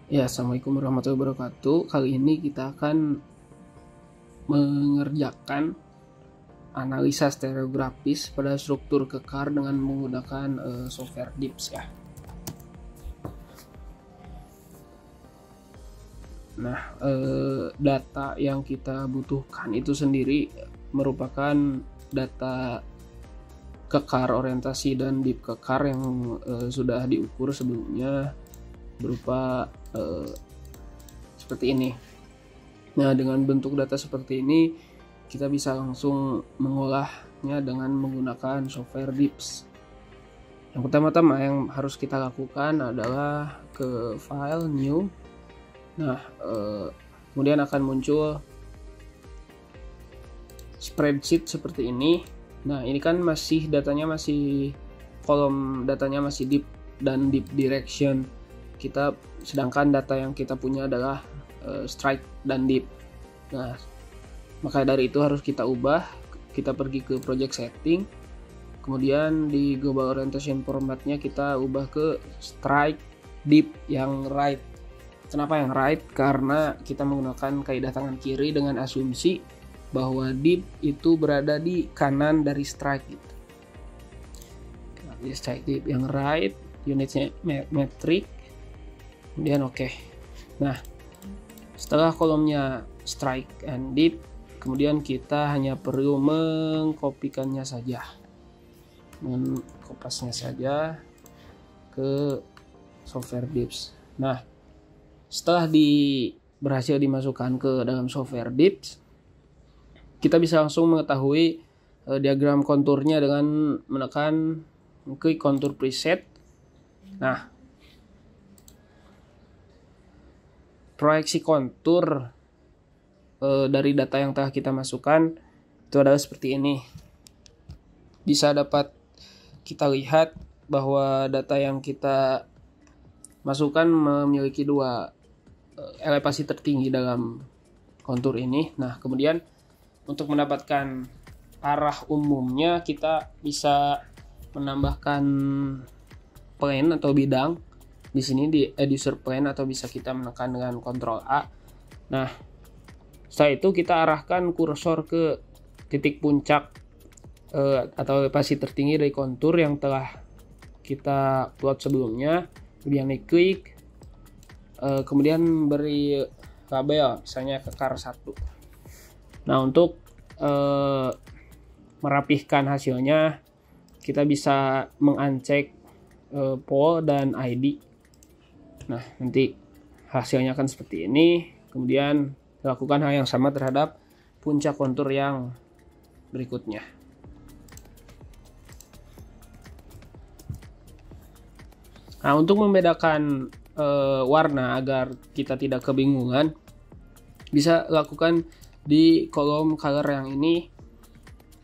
Ya, Assalamualaikum warahmatullahi wabarakatuh. Kali ini kita akan mengerjakan analisa stereografis pada struktur kekar dengan menggunakan software DIPS ya. Nah, data yang kita butuhkan itu sendiri merupakan data kekar orientasi dan DIP kekar yang sudah diukur sebelumnya berupa seperti ini. Nah, dengan bentuk data seperti ini kita bisa langsung mengolahnya dengan menggunakan software DIPS. Yang pertama-tama yang harus kita lakukan adalah ke file new. Nah, kemudian akan muncul spreadsheet seperti ini. Nah, ini kan masih datanya masih kolom datanya masih DIP dan DIP direction. Sedangkan data yang kita punya adalah strike dan DIP. Nah, maka dari itu harus kita ubah. Kita pergi ke project setting, kemudian di global orientation formatnya kita ubah ke strike DIP yang right. Kenapa yang right? Karena kita menggunakan kaidah tangan kiri dengan asumsi bahwa DIP itu berada di kanan dari strike gitu. Nah, strike DIP yang right, unitnya metric, kemudian oke. Nah, setelah kolomnya strike and DIP, kemudian kita hanya perlu mengkopikannya saja, mengkopasnya saja ke software DIPS. Nah, setelah berhasil dimasukkan ke dalam software DIPS, kita bisa langsung mengetahui diagram konturnya dengan menekan klik kontur preset. Nah, proyeksi kontur dari data yang telah kita masukkan itu adalah seperti ini. Bisa dapat kita lihat bahwa data yang kita masukkan memiliki dua elevasi tertinggi dalam kontur ini. Nah, kemudian untuk mendapatkan arah umumnya kita bisa menambahkan plane atau bidang di sini di Edusor plane, atau bisa kita menekan dengan Ctrl A. Nah, setelah itu kita arahkan kursor ke titik puncak atau elevasi tertinggi dari kontur yang telah kita plot sebelumnya. Kemudian diklik, kemudian beri label misalnya kekar 1. Nah, untuk merapihkan hasilnya kita bisa mengancek pol dan ID. Nah, nanti hasilnya akan seperti ini. Kemudian lakukan hal yang sama terhadap puncak kontur yang berikutnya. Nah, untuk membedakan warna agar kita tidak kebingungan, bisa lakukan di kolom color yang ini,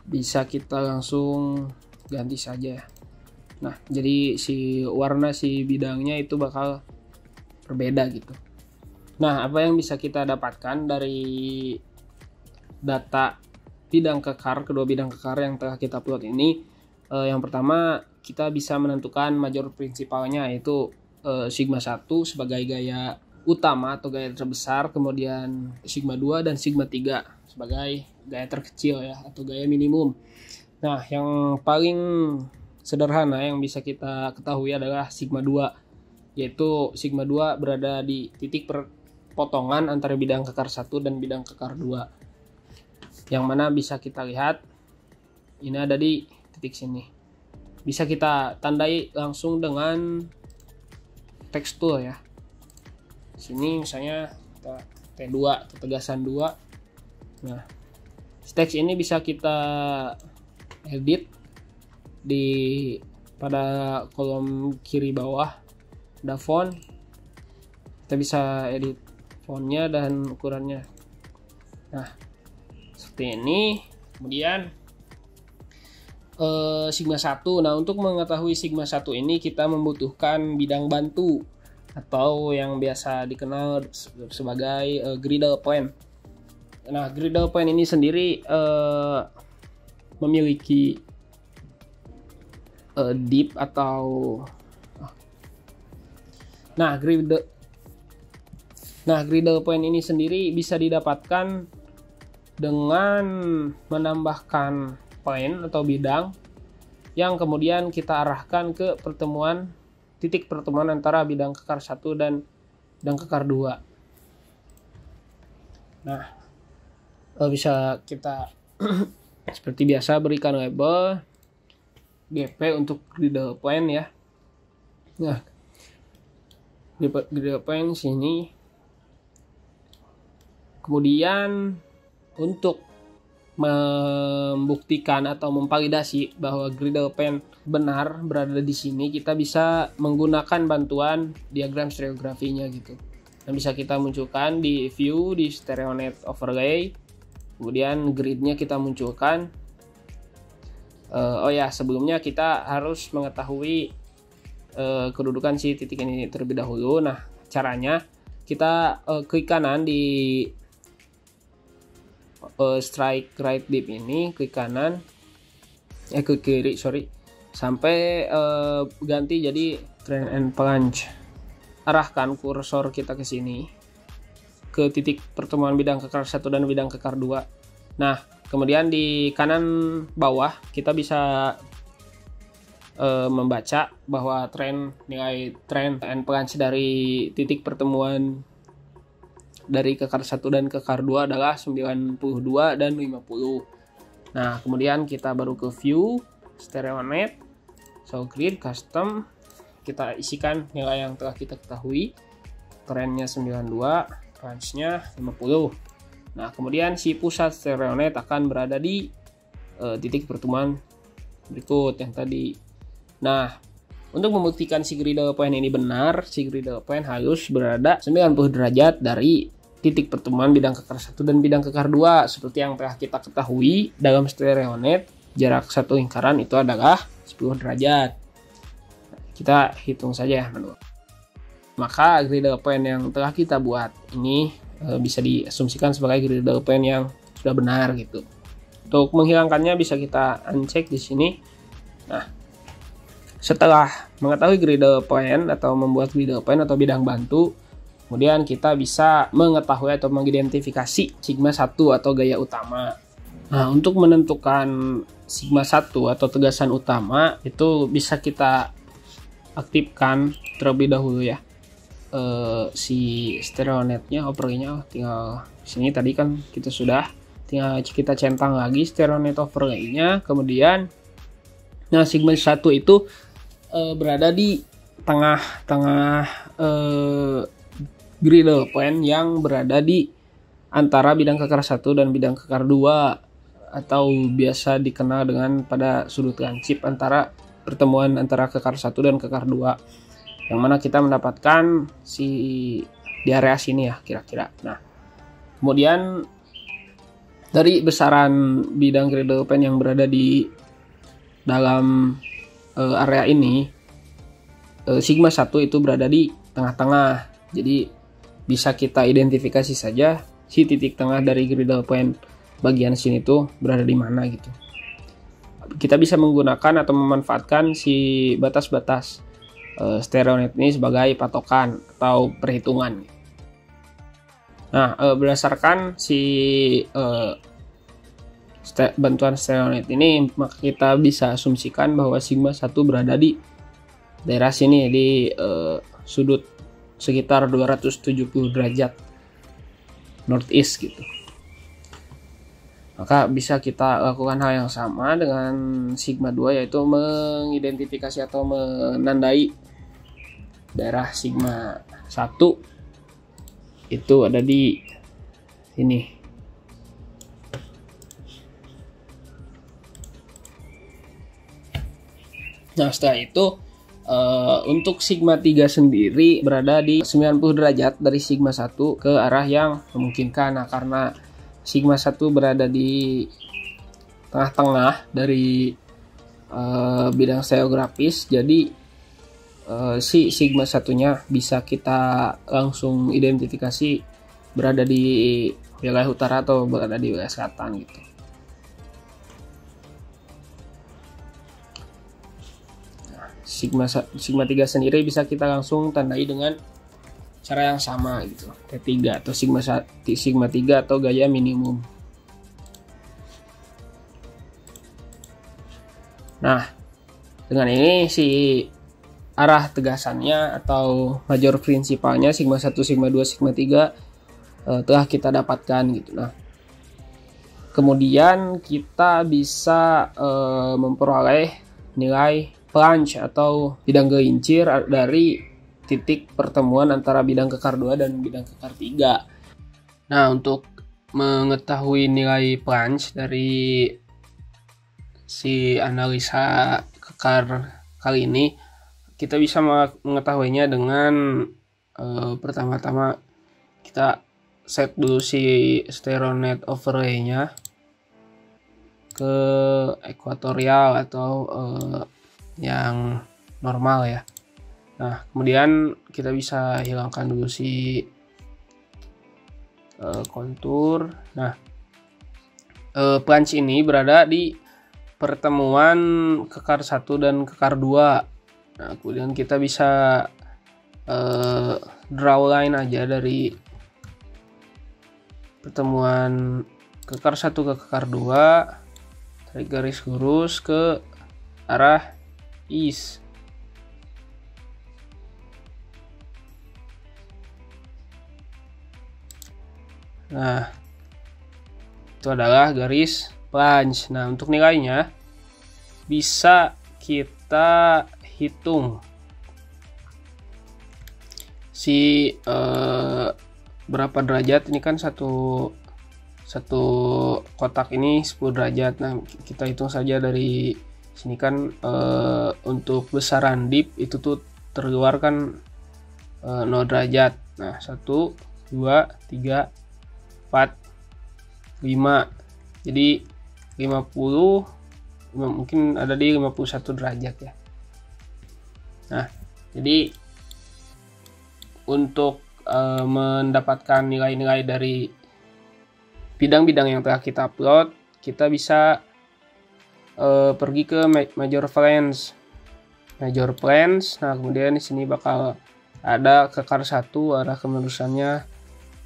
bisa kita langsung ganti saja. Nah, jadi si bidangnya itu bakal berbeda gitu. Nah, apa yang bisa kita dapatkan dari data kedua bidang kekar yang telah kita plot ini? Yang pertama, kita bisa menentukan major prinsipalnya, yaitu sigma 1 sebagai gaya utama atau gaya terbesar, kemudian sigma 2 dan sigma 3 sebagai gaya terkecil ya, atau gaya minimum. Nah, yang paling sederhana yang bisa kita ketahui adalah sigma 2, yaitu sigma 2 berada di titik perpotongan antara bidang kekar 1 dan bidang kekar 2, yang mana bisa kita lihat ini ada di titik sini. Bisa kita tandai langsung dengan text tool ya. Sini misalnya T2, ketegasan 2. Nah, teks ini bisa kita edit pada kolom kiri bawah ada font. Kita bisa edit fontnya dan ukurannya. Nah, seperti ini. Kemudian sigma 1. Nah, untuk mengetahui sigma 1 ini kita membutuhkan bidang bantu atau yang biasa dikenal sebagai griddle plane. Nah, griddle plane ini sendiri memiliki deep atau griddle Nah, griddle point ini sendiri bisa didapatkan dengan menambahkan point atau bidang yang kemudian kita arahkan ke titik pertemuan antara bidang kekar 1 dan bidang kekar 2. Nah, bisa kita seperti biasa berikan label GP untuk griddle point ya. Nah, griddle point sini. Kemudian untuk membuktikan atau memvalidasi bahwa griddle point benar berada di sini, kita bisa menggunakan bantuan diagram stereografinya gitu. Dan bisa kita munculkan di view di StereoNet overlay. Kemudian gridnya kita munculkan. Oh ya, sebelumnya kita harus mengetahui kedudukan si titik ini terlebih dahulu. Nah, caranya kita klik kanan di strike right dip ini, klik kanan, klik kiri sampai ganti jadi train and plunge. Arahkan kursor kita ke sini, ke titik pertemuan bidang kekar 1 dan bidang kekar 2. Nah, kemudian di kanan bawah kita bisa membaca bahwa nilai train and plunge dari titik pertemuan dari kekar 1 dan kekar 2 adalah 92 dan 50. Nah, kemudian kita baru ke view, StereoNet, show grid, custom. Kita isikan nilai yang telah kita ketahui. Trennya 92, plunge-nya 50. Nah, kemudian si pusat StereoNet akan berada di titik pertemuan berikut yang tadi. Nah, untuk membuktikan si griddle point ini benar, si griddle point harus berada 90 derajat dari titik pertemuan bidang kekar 1 dan bidang kekar 2. Seperti yang telah kita ketahui dalam StereoNet, jarak satu lingkaran itu adalah 10 derajat. Kita hitung saja ya. Maka griddle point yang telah kita buat ini bisa diasumsikan sebagai griddle point yang sudah benar gitu. Untuk menghilangkannya bisa kita uncheck di sini. Nah, setelah mengetahui griddle point atau membuat griddle point atau bidang bantu, kemudian kita bisa mengetahui atau mengidentifikasi sigma 1 atau gaya utama. Nah, untuk menentukan sigma 1 atau tegasan utama itu bisa kita aktifkan terlebih dahulu ya. Si StereoNet-nya, overlay-nya tinggal sini, tadi kan kita sudah tinggal kita centang lagi StereoNet overlay-nya. Kemudian nah, sigma 1 itu berada di tengah-tengah griddle point yang berada di antara bidang kekar 1 dan bidang kekar 2, atau biasa dikenal dengan pada sudut lancip antara pertemuan antara kekar 1 dan kekar 2, yang mana kita mendapatkan di area sini ya kira-kira. Nah, kemudian dari besaran bidang griddle point yang berada di dalam area ini, sigma 1 itu berada di tengah-tengah. Jadi bisa kita identifikasi saja si titik tengah dari griddle point bagian sini tuh berada di mana gitu. Kita bisa menggunakan atau memanfaatkan si batas-batas StereoNet ini sebagai patokan atau perhitungan. Nah, berdasarkan si bantuan StereoNet ini, maka kita bisa asumsikan bahwa sigma 1 berada di daerah sini, di sudut sekitar 270 derajat northeast gitu. Maka bisa kita lakukan hal yang sama dengan sigma 2, yaitu mengidentifikasi atau menandai daerah sigma 1 itu ada di sini. Nah, setelah itu untuk sigma 3 sendiri berada di 90 derajat dari sigma 1 ke arah yang memungkinkan. Nah, karena sigma 1 berada di tengah-tengah dari bidang stereografis, jadi si sigma 1-nya bisa kita langsung identifikasi berada di wilayah utara atau berada di wilayah selatan gitu. Sigma 3 sendiri bisa kita langsung tandai dengan cara yang sama gitu, T3 atau sigma 3 atau gaya minimum. Nah, dengan ini si arah tegasannya atau major prinsipalnya sigma 1, sigma 2, sigma 3 telah kita dapatkan gitu. Nah, kemudian kita bisa memperoleh nilai plunge atau bidang gelincir dari titik pertemuan antara bidang kekar 2 dan bidang kekar 3. Nah, untuk mengetahui nilai plunge dari si analisa kekar kali ini, kita bisa mengetahuinya dengan pertama-tama kita set dulu si stereonet overlay-nya ke ekuatorial atau yang normal ya. Nah, kemudian kita bisa hilangkan dulu si kontur. Nah, plunge ini berada di pertemuan kekar 1 dan kekar 2. Nah, kemudian kita bisa draw line aja dari pertemuan kekar 1 ke kekar 2, tarik garis lurus ke arah east. Nah, itu adalah garis plunge. Nah, untuk nilainya bisa kita hitung si berapa derajat. Ini kan satu kotak ini 10 derajat. Nah, kita hitung saja dari sini kan untuk besaran dip itu tuh terkeluar kan 0 derajat. Nah, 1, 2, 3, 4, 5. Jadi 50 mungkin ada di 51 derajat ya. Nah, jadi untuk mendapatkan nilai-nilai dari bidang-bidang yang telah kita upload, kita bisa pergi ke major plans. Nah, kemudian di sini bakal ada kekar 1 arah kemelusannya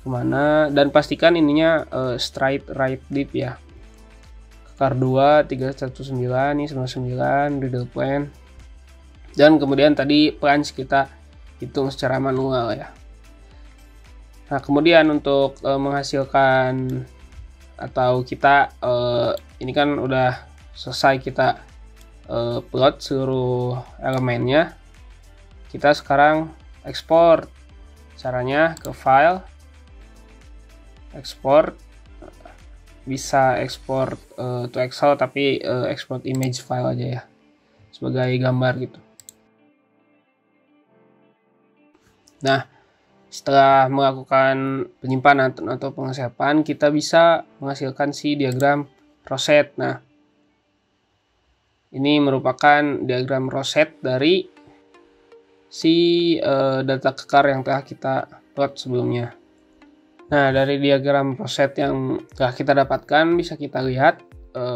kemana, dan pastikan ininya straight right dip ya. Kekar 2 319 ini 99 riddle plan, dan kemudian tadi plunge kita hitung secara manual ya. Nah, kemudian untuk menghasilkan atau kita ini kan udah selesai kita plot seluruh elemennya. Kita sekarang ekspor. Caranya ke file, export, bisa export to Excel, tapi export image file aja ya, sebagai gambar gitu. Nah, setelah melakukan penyimpanan atau pengesapan, kita bisa menghasilkan si diagram rosette. Nah, ini merupakan diagram rosette dari si data kekar yang telah kita plot sebelumnya. Nah, dari diagram rosette yang telah kita dapatkan bisa kita lihat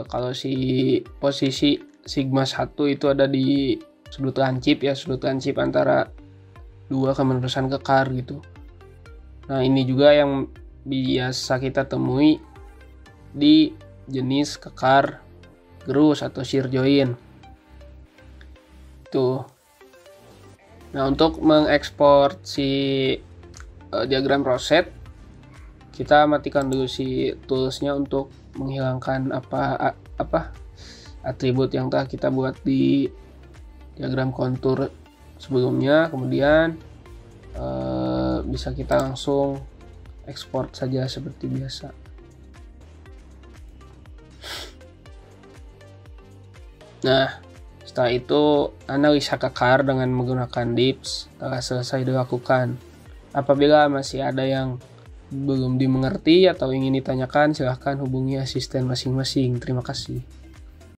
kalau si posisi sigma 1 itu ada di sudut lancip ya, sudut lancip antara dua kemelusan kekar gitu. Nah, ini juga yang biasa kita temui di jenis kekar gerus atau shear joint. Tuh. Nah, untuk mengekspor si diagram rosette, kita matikan dulu si toolsnya untuk menghilangkan apa atribut yang telah kita buat di diagram kontur sebelumnya. Kemudian bisa kita langsung ekspor saja seperti biasa. Nah, setelah itu analisa kekar dengan menggunakan dips telah selesai dilakukan. Apabila masih ada yang belum dimengerti atau ingin ditanyakan, silahkan hubungi asisten masing-masing. Terima kasih.